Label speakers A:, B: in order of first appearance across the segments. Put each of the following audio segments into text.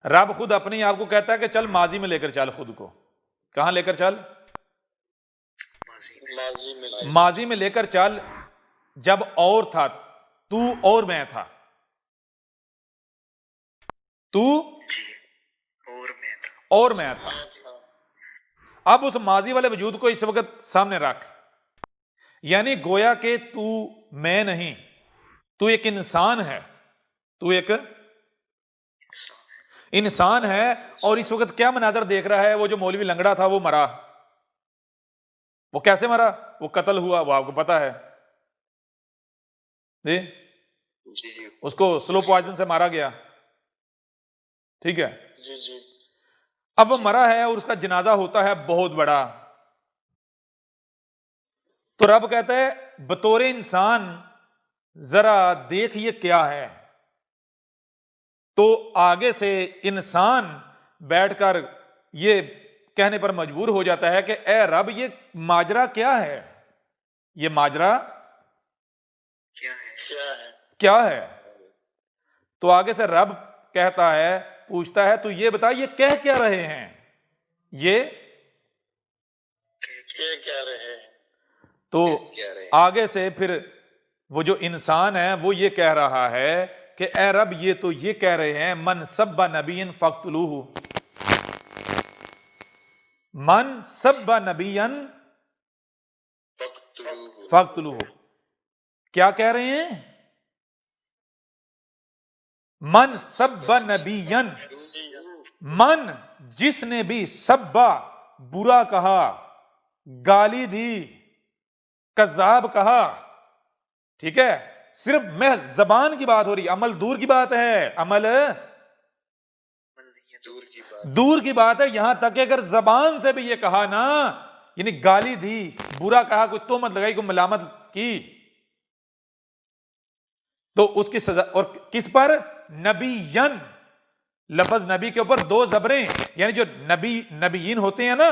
A: رب خود اپنے آپ کو کہتا ہے کہ چل ماضی میں لے کر چل خود کو. کہاں لے کر چل؟ ماضی میں لے کر چل، جب اور تھا تو اور میں تھا. تو اور میں تھا. اب اس ماضی والے وجود کو اس وقت سامنے رکھ، یعنی گویا کہ تو میں نہیں، تو ایک انسان ہے. تو ایک انسان ہے، اور اس وقت کیا مناظر دیکھ رہا ہے؟ وہ جو مولوی لنگڑا تھا وہ مرا. وہ کیسے مرا؟ وہ قتل ہوا، وہ آپ کو پتا ہے جی. اس کو سلو پوائزن سے مارا گیا. ٹھیک ہے. اب وہ مرا ہے اور اس کا جنازہ ہوتا ہے بہت بڑا. تو رب کہتا ہے بطور انسان ذرا دیکھ یہ کیا ہے. تو آگے سے انسان بیٹھ کر یہ کہنے پر مجبور ہو جاتا ہے کہ اے رب یہ ماجرا کیا ہے؟ یہ ماجرا کیا ہے؟ تو آگے سے رب کہتا ہے، پوچھتا ہے تو یہ بتا یہ کہہ کیا رہے ہیں؟ یہ تو آگے سے پھر وہ جو انسان ہے وہ یہ کہہ رہا ہے کہ اے رب یہ تو یہ کہہ رہے ہیں من سب نبی فاقتلوہ، من سب نبی فاقتلوہ. کیا کہہ رہے ہیں؟ من سب نبی، من جس نے بھی سبا برا کہا، گالی دی، کذاب کہا. ٹھیک ہے، صرف محض زبان کی بات ہو رہی، عمل دور کی بات ہے، عمل دور کی بات ہے. یہاں تک کہ اگر زبان سے بھی یہ کہا نا، یعنی گالی دی، برا کہا، کوئی تہمت لگائی، کوئی ملامت کی، تو اس کی سزا. اور کس پر؟ نبیین. لفظ نبی کے اوپر دو زبریں، یعنی جو نبیین ہوتے ہیں نا،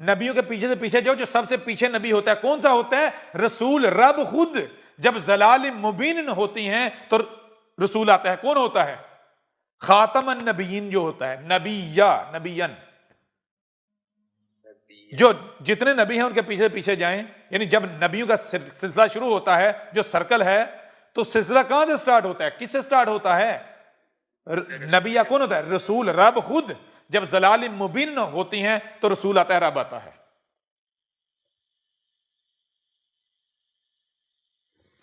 A: نبیوں کے پیچھے سے پیچھے جو سب سے پیچھے نبی ہوتا ہے کون سا ہوتا ہے؟ رسول. رب خود جب ضلال مبین ہوتی ہیں تو رسول آتا ہے. کون ہوتا ہے؟ خاتم النبیین جو ہوتا ہے، نبیین. جو جتنے نبی ہیں ان کے پیچھے پیچھے جائیں، یعنی جب نبیوں کا سلسلہ شروع ہوتا ہے، جو سرکل ہے، تو سلسلہ کہاں سے سٹارٹ ہوتا ہے؟ کس سے سٹارٹ ہوتا ہے؟ نبی یا کون ہوتا ہے؟ رسول. رب خود جب ضلال مبین ہوتی ہیں تو رسول آتا ہے، رب آتا ہے.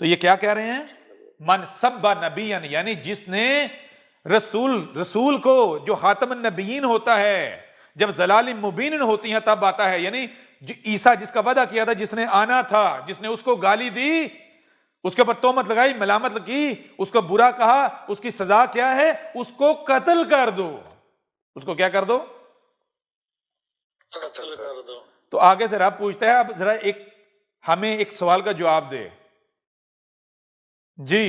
A: تو یہ کیا کہہ رہے ہیں؟ من سب نبی، یعنی جس نے رسول کو جو خاتم النبیین ہوتا ہے جب ضلال مبین ہوتی ہیں تب آتا ہے. یعنی عیسیٰ جس کا وعدہ کیا تھا، جس نے آنا تھا، جس نے اس کو گالی دی، اس کے اوپر تہمت لگائی، ملامت کی، اس کو برا کہا، اس کی سزا کیا ہے؟ اس کو قتل کر دو. اس کو کیا کر دو؟ قتل کر دو. تو آگے سے رب پوچھتا ہے اب ذرا ہمیں ایک سوال کا جواب دے جی.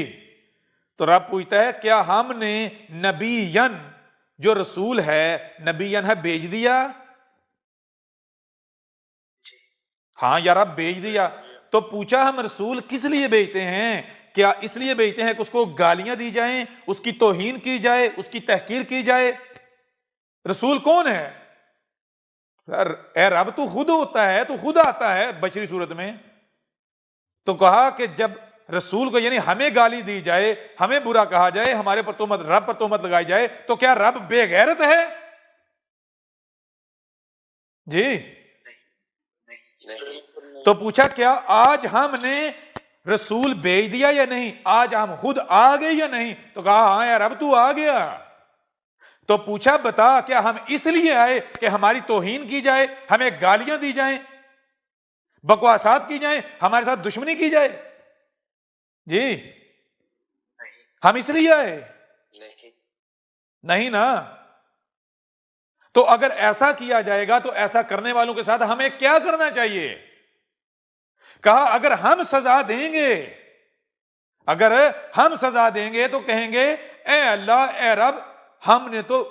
A: تو رب پوچھتا ہے کیا ہم نے نبیین جو رسول ہے، نبیین ہے، بھیج دیا؟ ہاں یا رب بھیج دیا. تو پوچھا ہم رسول کس لیے بھیجتے ہیں؟ کیا اس لیے بھیجتے ہیں کہ اس کو گالیاں دی جائیں، اس کی توہین کی جائے، اس کی تحقیر کی جائے؟ رسول کون ہے؟ اے رب تو خود ہوتا ہے، تو خود آتا ہے بشری صورت میں. تو کہا کہ جب رسول کو، یعنی ہمیں گالی دی جائے، ہمیں برا کہا جائے، ہمارے پر تہمت، رب پر تہمت لگائی جائے، تو کیا رب بے غیرت ہے؟ جی. تو پوچھا کیا آج ہم نے رسول بھیج دیا یا نہیں؟ آج ہم خود آ گئے یا نہیں؟ تو کہا ہاں یا رب تو آ گیا. تو پوچھا بتا کیا ہم اس لیے آئے کہ ہماری توہین کی جائے، ہمیں گالیاں دی جائیں، بکواسات کی جائیں، ہمارے ساتھ دشمنی کی جائے؟ جی ہم اس لیے آئے؟ نہیں نا. تو اگر ایسا کیا جائے گا تو ایسا کرنے والوں کے ساتھ ہمیں کیا کرنا چاہیے؟ کہا اگر ہم سزا دیں گے، اگر ہم سزا دیں گے تو کہیں گے اے اللہ، اے رب، ہم نے تو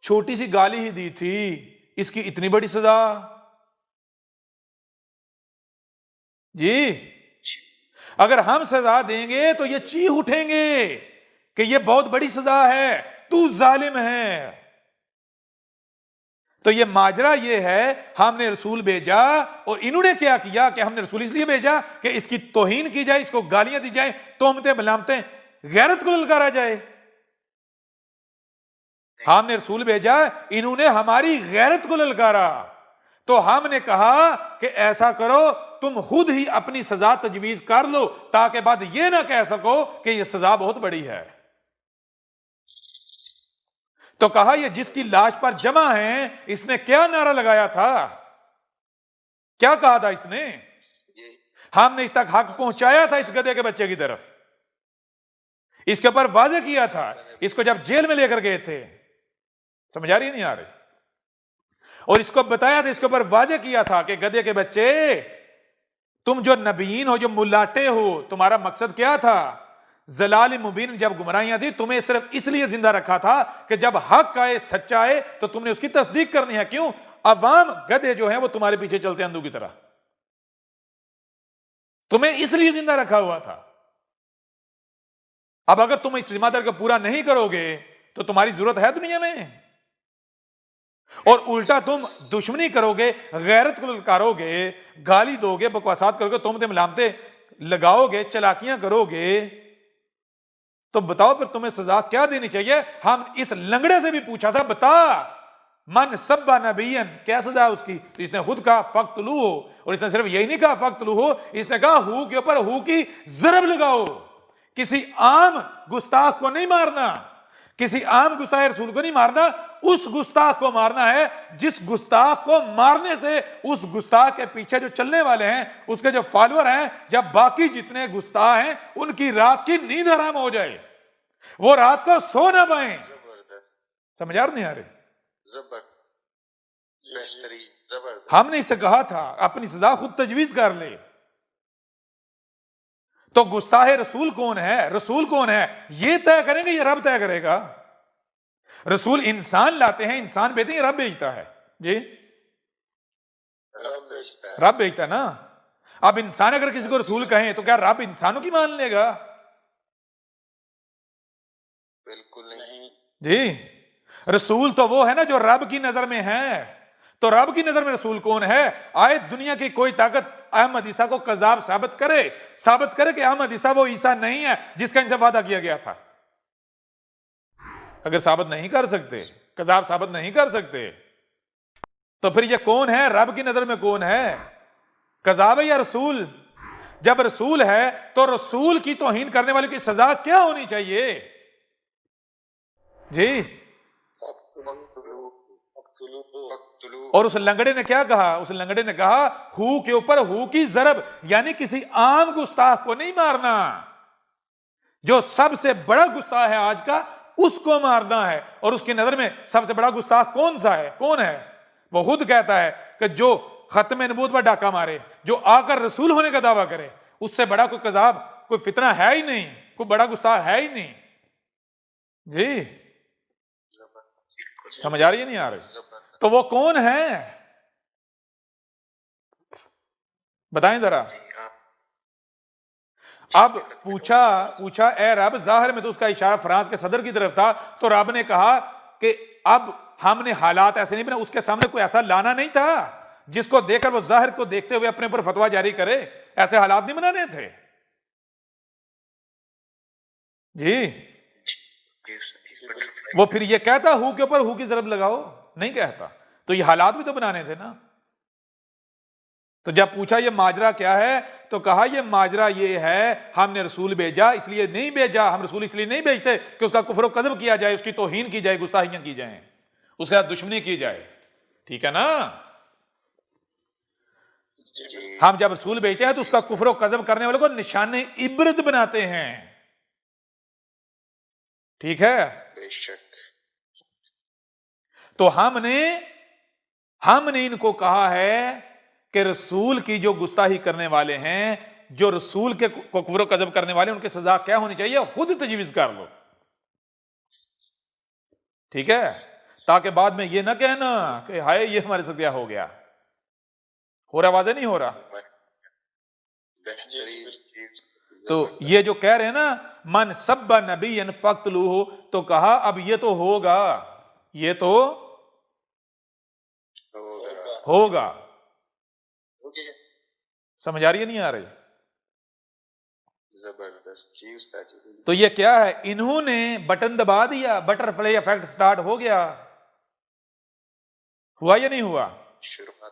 A: چھوٹی سی گالی ہی دی تھی، اس کی اتنی بڑی سزا؟ جی اگر ہم سزا دیں گے تو یہ چیخ اٹھیں گے کہ یہ بہت بڑی سزا ہے، تو ظالم ہے. تو یہ ماجرا یہ ہے، ہم نے رسول بھیجا اور انہوں نے کیا کیا کہ ہم نے رسول اس لیے بھیجا کہ اس کی توہین کی جائے، اس کو گالیاں دی جائیں، تہمتیں ملامتیں، غیرت کو للکارا جائے۔ ہم نے رسول بھیجا، انہوں نے ہماری غیرت کو للکارا، تو ہم نے کہا کہ ایسا کرو تم خود ہی اپنی سزا تجویز کر لو، تاکہ بعد یہ نہ کہہ سکو کہ یہ سزا بہت بڑی ہے۔ تو کہا یہ جس کی لاش پر جمع ہیں، اس نے کیا نعرہ لگایا تھا، کیا کہا تھا اس نے؟ ہم نے اس تک حق پہنچایا تھا اس گدھے کے بچے کی طرف، اس کے اوپر واضح کیا تھا، اس کو جب جیل میں لے کر گئے تھے، سمجھ آ رہی نہیں آ رہی؟ اور اس کو بتایا تھا، اس کے اوپر واضح کیا تھا کہ گدھے کے بچے، تم جو نبیین ہو، جو ملاٹے ہو، تمہارا مقصد کیا تھا؟ ضلال مبین، جب گمراہیاں تھی تمہیں صرف اس لیے زندہ رکھا تھا کہ جب حق آئے، سچا آئے تو تم نے اس کی تصدیق کرنی ہے۔ کیوں؟ عوام گدھے جو ہیں وہ تمہارے پیچھے چلتے ہیں اندھو کی طرح، تمہیں اس لیے زندہ رکھا ہوا تھا۔ اب اگر تم اس ذمہ داری کو پورا نہیں کرو گے تو تمہاری ضرورت ہے دنیا میں، اور الٹا تم دشمنی کرو گے، غیرت کو للکارو گے، گالی دو گے، بکواسات کرو گے، تہمتیں ملامتیں لگاؤ گے، چلاکیاں کرو گے، تو بتاؤ پھر تمہیں سزا کیا دینی چاہیے؟ ہم اس لنگڑے سے بھی پوچھا تھا، بتا من سب نبیًا، کیا سزا اس کی؟ تو اس نے خود کہا فقتلوہ، اور اس نے صرف یہی نہیں کہا فقتلوہ، اس نے کہا ہو کے اوپر ہو کی ضرب لگاؤ، کسی عام گستاخ کو نہیں مارنا، کسی عام گستاخ رسول کو نہیں مارنا، اس گستاخ کو مارنا ہے جس گستاخ کو مارنے سے اس گستاخ کے پیچھے جو چلنے والے ہیں، اس کے جو فالوور ہیں، یا باقی جتنے گستاخ ہیں، ان کی رات کی نیند حرام ہو جائے، وہ رات کو سو نہ پائیں۔ سمجھ آ نہیں آ رہی؟ ہم نے اسے کہا تھا اپنی سزا خود تجویز کر لے۔ تو گستاخ رسول کون ہے، رسول کون ہے، یہ طے کریں گے، یہ رب طے کرے گا۔ رسول انسان لاتے ہیں، انسان بھیجتے ہیں، رب بھیجتا ہے، جی رب بھیجتا ہے نا۔ اب انسان اگر کسی کو رسول کہیں تو کیا رب انسانوں کی مان لے گا؟
B: بالکل نہیں
A: جی، رسول تو وہ ہے نا جو رب کی نظر میں ہے۔ تو رب کی نظر میں رسول کون ہے؟ آئے دنیا کی کوئی طاقت احمد عیسیٰ کو کذاب ثابت کرے کہ احمد عیسیٰ وہ عیسیٰ نہیں ہے جس کا ان سے وعدہ کیا گیا تھا۔ اگر ثابت نہیں کر سکتے، کذاب ثابت نہیں کر سکتے، تو پھر یہ کون ہے؟ رب کی نظر میں کون ہے؟ کذاب ہے یا رسول؟ جب رسول ہے تو رسول کی توہین کرنے والے کی سزا کیا ہونی چاہیے؟ جی، اور اس لنگڑے نے کیا کہا؟ اس لنگڑے نے کہا ہو کے اوپر ہو کی ضرب، یعنی کسی عام گستاخ کو نہیں مارنا، جو سب سے بڑا گستاخ ہے آج کا اس کو مارنا ہے۔ اور اس کی نظر میں سب سے بڑا گستاخ کون سا ہے؟ کون ہے؟ وہ خود کہتا ہے کہ جو ختم نبوت پر ڈاکہ مارے، جو آ کر رسول ہونے کا دعویٰ کرے، اس سے بڑا کوئی کذاب، کوئی فتنہ ہے ہی نہیں، کوئی بڑا گستاخ ہے ہی نہیں۔ جی سمجھ آ رہی ہے نہیں آ رہی؟ تو وہ کون ہے؟ بتائیں ذرا۔ اب پوچھا اے رب، ظاہر میں تو اس کا اشارہ فرانس کے صدر کی طرف تھا، تو رب نے کہا کہ اب ہم نے حالات ایسے نہیں بنا، اس کے سامنے کوئی ایسا لانا نہیں تھا جس کو دیکھ کر وہ ظاہر کو دیکھتے ہوئے اپنے اوپر فتویٰ جاری کرے، ایسے حالات نہیں بنانے تھے۔ جی، وہ پھر یہ کہتا ہو کے اوپر ہو کی ضرب لگاؤ؟ نہیں کہتا، تو یہ حالات بھی تو بنانے تھے نا۔ تو جب پوچھا یہ ماجرا کیا ہے، تو کہا یہ ماجرا یہ ہے، ہم نے رسول بھیجا، اس لیے نہیں بھیجا، ہم رسول اس لیے نہیں بھیجتے کہ اس کا کفر و کذب کیا جائے، اس کی توہین کی جائے، گستاخیاں کی جائیں، اس کے ساتھ دشمنی کی جائے، ٹھیک ہے نا۔ ہم جب رسول بھیجتے ہیں تو اس کا کفر و کذب کرنے والوں کو نشان عبرت بناتے ہیں، ٹھیک ہے۔
B: بے شک
A: تو ہم نے ان کو کہا ہے کہ رسول کی جو گستاخی کرنے والے ہیں، جو رسول کے کفر و کذب کرنے والے، ان کی سزا کیا ہونی چاہیے خود تجویز کر لو، ٹھیک ہے، تاکہ بعد میں یہ نہ کہنا کہ ہائے یہ ہمارے ساتھ کیا ہو گیا۔ ہو رہا واضح نہیں ہو رہا؟ تو یہ جو کہہ رہے ہیں نا من سب نبیا فقتلوہ، تو کہا اب یہ تو ہوگا، یہ تو ہوگا.
B: اوکے
A: سمجھ آ رہی ہے نہیں آ رہی؟
B: زبردست جی استاد جی بالکل.
A: تو یہ کیا ہے؟ انہوں نے بٹن دبا دیا, بٹر فلائی افیکٹ سٹارٹ ہو گیا. ہوا یا نہیں ہوا؟
B: شروعات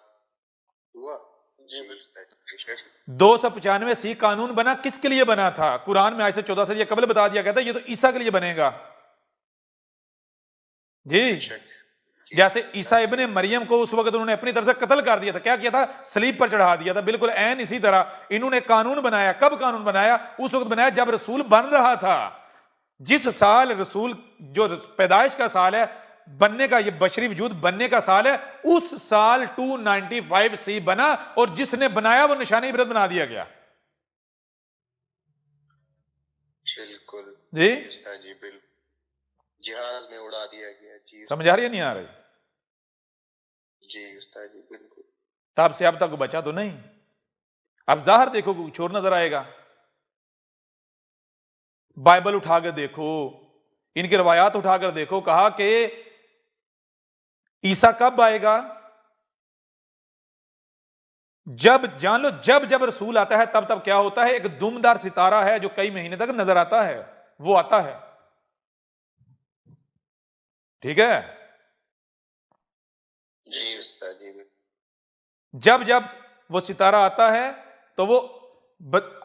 B: ہوا جی استاد جی بے شک.
A: 295 قانون بنا کس کے لیے بنا تھا؟ قرآن میں آیت سے 14 سے یہ قبل بتا دیا گیا تھا یہ تو عیسیٰ کے لیے بنے گا جی.
B: بے شک.
A: جیسے عیسیٰ ابن مریم کو اس وقت انہوں نے اپنی طرف سے قتل کر دیا تھا, کیا کیا تھا؟ سلیب پر چڑھا دیا تھا. بالکل عین اسی طرح انہوں نے قانون بنایا. کب قانون بنایا؟ اس وقت بنایا جب رسول بن رہا تھا. جس سال رسول جو پیدائش کا سال ہے, بننے کا, یہ بشری وجود بننے کا سال ہے, اس سال 295 سی بنا اور جس نے بنایا وہ نشانی عبرت بنا دیا گیا.
B: بالکل
A: جی
B: استاد جی بالکل. جہاز میں اڑا دیا گیا جی.
A: سمجھ آ رہی ہے نہیں آ رہی؟
B: جی استاد جی بالکل.
A: تب سے اب تک بچا تو نہیں. اب ظاہر دیکھو کچھ اور نظر آئے گا. بائبل اٹھا کر دیکھو, ان کی روایات اٹھا کر دیکھو. کہا کہ عیسیٰ کب آئے گا؟ جب جان لو جب رسول آتا ہے تب کیا ہوتا ہے؟ ایک دمدار ستارہ ہے جو کئی مہینے تک نظر آتا ہے, وہ آتا ہے. ٹھیک ہے.
B: جی استاد جی بالکل.
A: جب وہ ستارہ آتا ہے تو وہ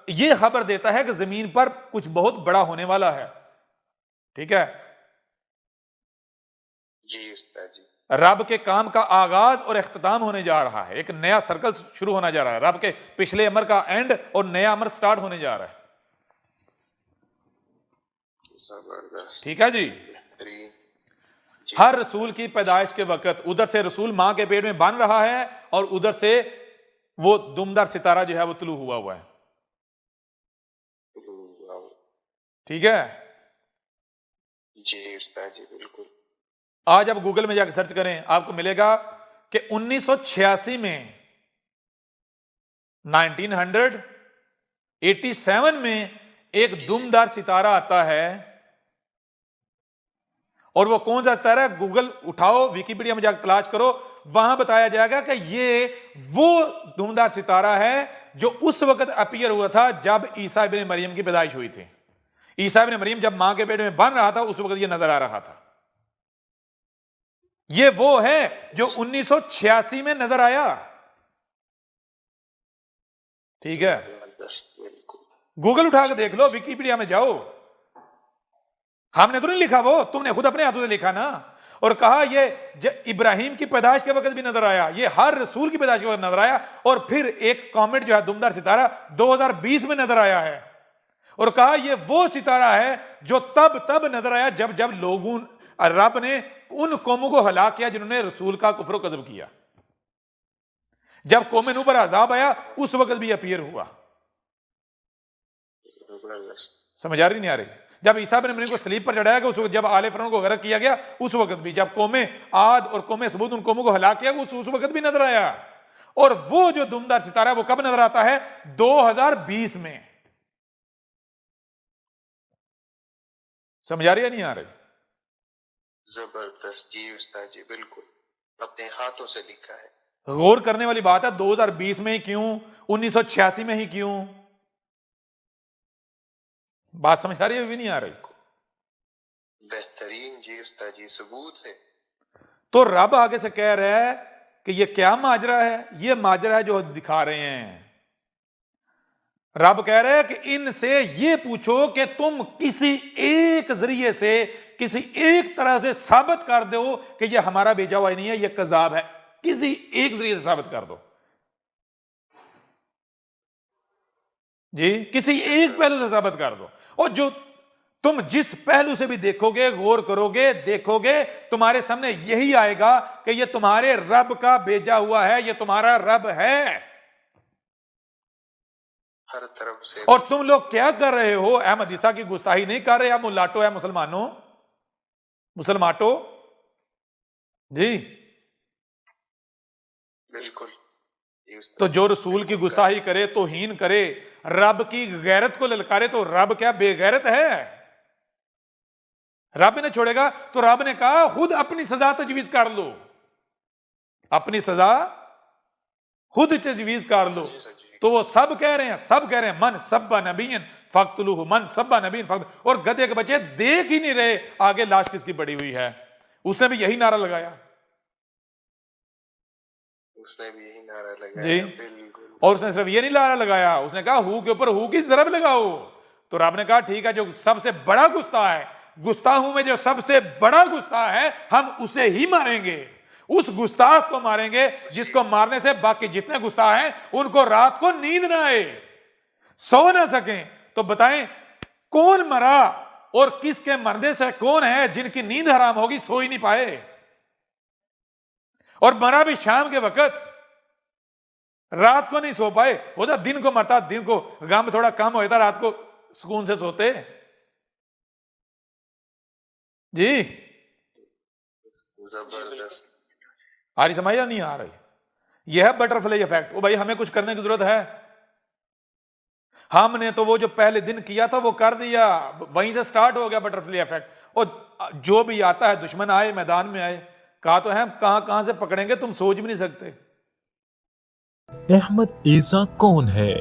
A: یہ خبر دیتا ہے کہ زمین پر کچھ بہت بڑا ہونے والا ہے. ٹھیک ہے.
B: جی استاد جی.
A: رب کے کام کا آغاز اور اختتام ہونے جا رہا ہے. ایک نیا سرکل شروع ہونا جا رہا ہے. رب کے پچھلے امر کا اینڈ اور نیا امر سٹارٹ ہونے جا رہا ہے.
B: زبردست.
A: ٹھیک ہے جی.
B: بہترین.
A: ہر رسول کی پیدائش کے وقت ادھر سے رسول ماں کے پیٹ میں بن رہا ہے اور ادھر سے وہ دمدار ستارہ جو ہے وہ طلوع ہوا ہے. ٹھیک ہے.
B: جی استاد جی بالکل.
A: آج آپ گوگل میں جا کے سرچ کریں, آپ کو ملے گا کہ 1986 میں 1987 میں ایک دمدار ستارہ آتا ہے. اور وہ کون سا ستارہ ہے؟ گوگل اٹھاؤ, ویکیپیڈیا میں جا کے تلاش کرو, وہاں بتایا جائے گا کہ یہ وہ دمدار ستارہ ہے جو اس وقت اپیئر ہوا تھا جب عیسیٰ ابن مریم کی پیدائش ہوئی تھی. عیسیٰ ابن مریم جب ماں کے پیٹ میں بن رہا تھا اس وقت یہ نظر آ رہا تھا. یہ وہ ہے جو 1986 میں نظر آیا. ٹھیک ہے. گوگل اٹھا کے دیکھ لو, ویکیپیڈیا میں جاؤ. ہم نے تو نہیں لکھا, وہ تم نے خود اپنے ہاتھوں سے لکھا نا. اور کہا یہ ابراہیم کی پیدائش کے وقت بھی نظر آیا, یہ ہر رسول کی پیدائش کے وقت نظر آیا, اور پھر ایک کامٹ جو ہے دمدار ستارہ 2020 میں نظر آیا ہے. اور کہا یہ وہ ستارہ ہے جو تب نظر آیا جب لوگوں رب نے ان قوموں کو ہلاک کیا جنہوں نے رسول کا کفر و کذب کیا. جب قوم نوح پر عذاب آیا اس وقت بھی اپیئر ہوا. سمجھ آ رہی نہیں آ رہی؟ جب عیسیٰ بن مریم کو صلیب پر چڑھایا گیا اس وقت, جب آل فرعون کو غرق کیا گیا اس وقت بھی, جب قوم عاد اور قوم ثمود ان قوموں کو ہلاک کیا گیا اس وقت بھی نظر آیا. اور وہ جو دمدار ستارہ ہے وہ کب نظر آتا ہے؟ 2020 میں. سمجھ آ رہی ہے نہیں آ رہی؟
B: زبردست جی استاد جی بالکل. اپنے ہاتھوں سے لکھا ہے.
A: غور کرنے والی بات ہے. 2020 میں ہی کیوں؟ 1986 میں ہی کیوں؟ بات سمجھ آ رہی ہے بھی نہیں آ رہی؟
B: بہترین جی استاد جی, ثبوت ہے.
A: تو رب آگے سے کہہ رہا ہے کہ یہ کیا ماجرا ہے؟ یہ ماجرا ہے جو دکھا رہے ہیں. رب کہہ رہے ہیں کہ ان سے یہ پوچھو کہ تم کسی ایک ذریعے سے, کسی ایک طرح سے ثابت کر دو کہ یہ ہمارا بھیجا ہوا نہیں ہے, یہ کذاب ہے. کسی ایک ذریعے سے ثابت کر دو جی, کسی ایک پہلو سے ثابت کر دو. اور جو تم جس پہلو سے بھی دیکھو گے, غور کرو گے, دیکھو گے, تمہارے سامنے یہی آئے گا کہ یہ تمہارے رب کا بھیجا ہوا ہے, یہ تمہارا رب ہے.
B: ہر طرف سے.
A: اور تم لوگ کیا کر رہے ہو؟ احمد عیسیٰ کی گستاخی نہیں کر رہے آپ ملاٹو ہے مسلمانوں, مسلمانوں جی.
B: بالکل.
A: تو جو رسول کی گستاخی کرے, توہین کرے, رب کی غیرت کو للکارے, تو رب کیا بے غیرت ہے؟ رب نے چھوڑے گا؟ تو رب نے کہا خود اپنی سزا تجویز کر لو, اپنی سزا خود تجویز کر لو. تو وہ سب کہہ رہے ہیں من سب نبی فقتلوہ، من سب نبی فقتلوہ. اور گدھے کے بچے دیکھ ہی نہیں رہے آگے لاش کس کی پڑی ہوئی ہے. اس نے بھی یہی نعرہ لگایا.
B: اس نے بھی یہی نعرہ لگایا.
A: جی.
B: بالکل.
A: اور اس نے صرف یہ نہیں نعرہ لگایا، اس نے کہا ہو کے اوپر ہو کی ضرب لگاؤ. تو رب نے کہا ٹھیک ہے، جو سب سے بڑا گستاخ ہے، گستاخوں میں جو سب سے بڑا گستاخ ہے ہم اسے ہی ماریں گے. اس گستاخ کو ماریں گے جس کو مارنے سے باقی جتنے گستاخ ہیں ان کو رات کو نیند نہ آئے، سو نہ سکیں. تو بتائیں کون مرا اور کس کے مرنے سے کون ہے جن کی نیند حرام ہوگی، سو ہی نہیں پائے. اور مرا بھی شام کے وقت، رات کو نہیں سو پائے. ہوتا دن کو مرتا، دن کو غم تھوڑا کم ہوتا، رات کو سکون سے سوتے. جی
B: زبردست.
A: آ رہی سمجھ یا نہیں آ رہی؟ یہ ہے بٹر فلائی افیکٹ. وہ بھائی ہمیں کچھ کرنے کی ضرورت ہے؟ ہم نے تو وہ جو پہلے دن کیا تھا وہ کر دیا، وہیں سے سٹارٹ ہو گیا بٹر فلائی افیکٹ. اور جو بھی آتا ہے، دشمن آئے میدان میں آئے، کہا تو ہے کہاں سے پکڑیں گے تم سوچ بھی نہیں سکتے.
C: احمد عیسیٰ کون ہے؟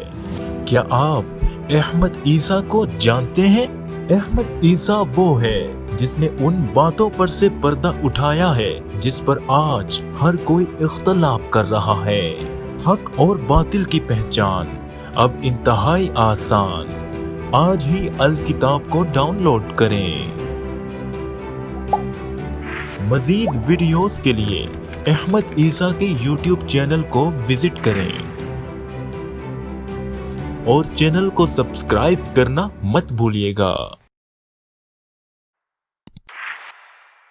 C: کیا آپ احمد عیسیٰ کو جانتے ہیں؟ احمد عیسیٰ وہ ہے جس نے ان باتوں پر سے پردہ اٹھایا ہے جس پر آج ہر کوئی اختلاف کر رہا ہے. حق اور باطل کی پہچان اب انتہائی آسان. آج ہی الکتاب کو ڈاؤن لوڈ کریں. مزید ویڈیوز کے لیے احمد عیسیٰ کے یوٹیوب چینل کو وزٹ کریں اور چینل کو سبسکرائب کرنا مت بھولیے گا.